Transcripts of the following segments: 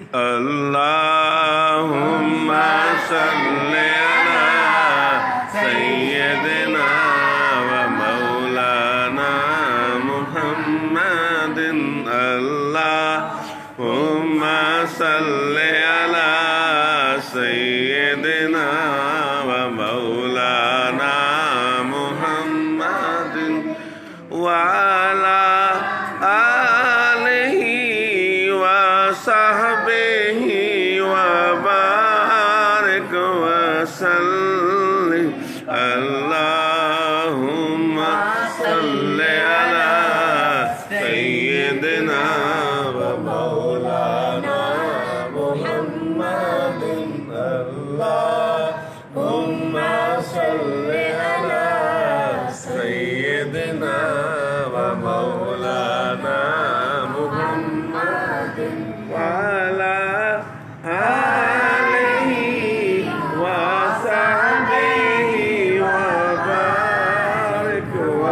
अल्लाहुम्मा सल्ली अला सय्यदिना व मौलाना मुहम्मदिन। अल्लाहुम्मा सल्ली अला सय्यदिना व मौलाना मुहम्मदिन व अला आलिहि व सहबिहि व बारिक व सल्लिम। अल्लाहुम्मा सल्ली अला सय्यदिना व मौलाना मुहम्मदिन। अल्लाहुम्मा सल्ली अला सय्यदिना व मौलाना मुहम्मदिन व अला आलिहि व सहबिहि व बारिक व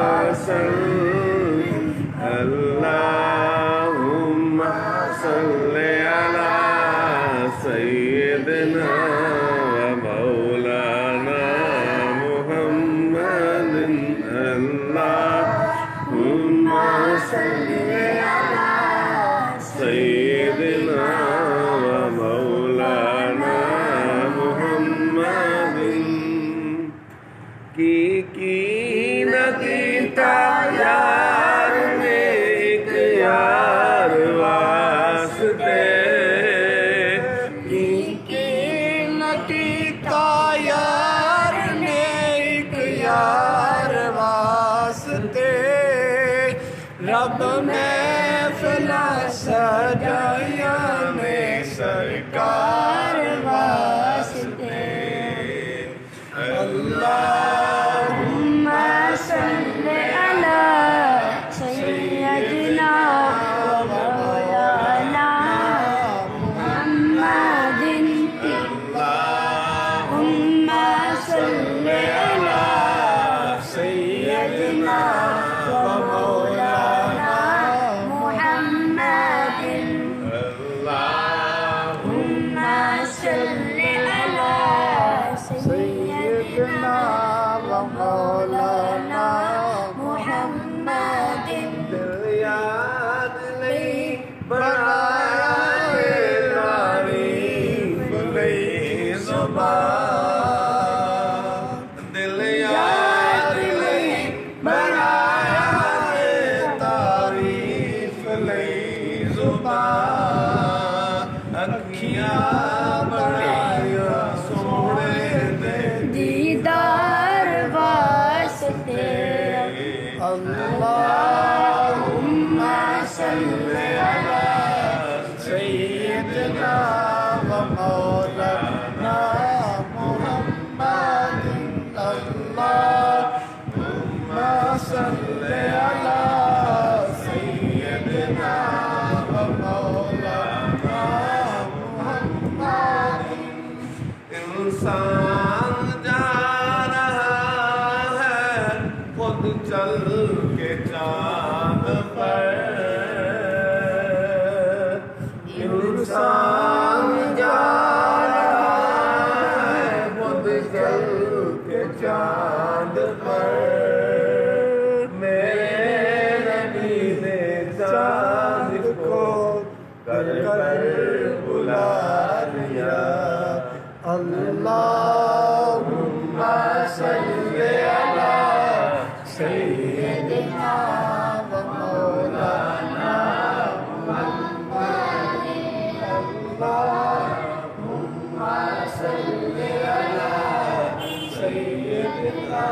सल्लिम। अल्लाहुम्मा सल्ली अला सय्यदिना व मौलाना मुहम्मदिन। अल्लाहुम्मा सल्ली अला सय्यदिना व मौलाना मुहम्मदिन। की न कीता यार ने एक यार वास्ते, की न कीता यार ने एक यार वास्ते। रब महफिल सजाया ने सरकार वास्ते। अल्लाहुम्मा सल्ली अला सय्यदिना व मौलाना मुहम्मदिन। अल्लाहुम्मा सल्ली अला सय्यदिना व मौलाना मुहम्मदिन। अल्लाहुम्मा सल्ली अला सय्यदिना व मौलाना मुहम्मदिन। दिल याद नहीं बनाया तारीफ नहीं ज़ुबान। दिल याद नहीं बनाया तारीफ नहीं ज़ुबान। अखियाँ बनाया सोने दे दीदार वास्ते। अल्लाहुम्मा सल्ली अला सय्यदिना व मौलाना मुहम्मदिन। अल्लाहुम्मा सल्ली अला सय्यदिना व मौलाना मुहम्मदिन। इंसान जा रहा है खुद चल के चांद पर। इंसान जा रहा है खुद चल के चांद पर। मेरे नबी ने चांद को कर कर बुला लिया। अल्लाहुम्मा सल्ली अला सय्यदिना व मौलाना मुहम्मदिन। अल्लाहुम्मा सल्ली अला सय्यदिना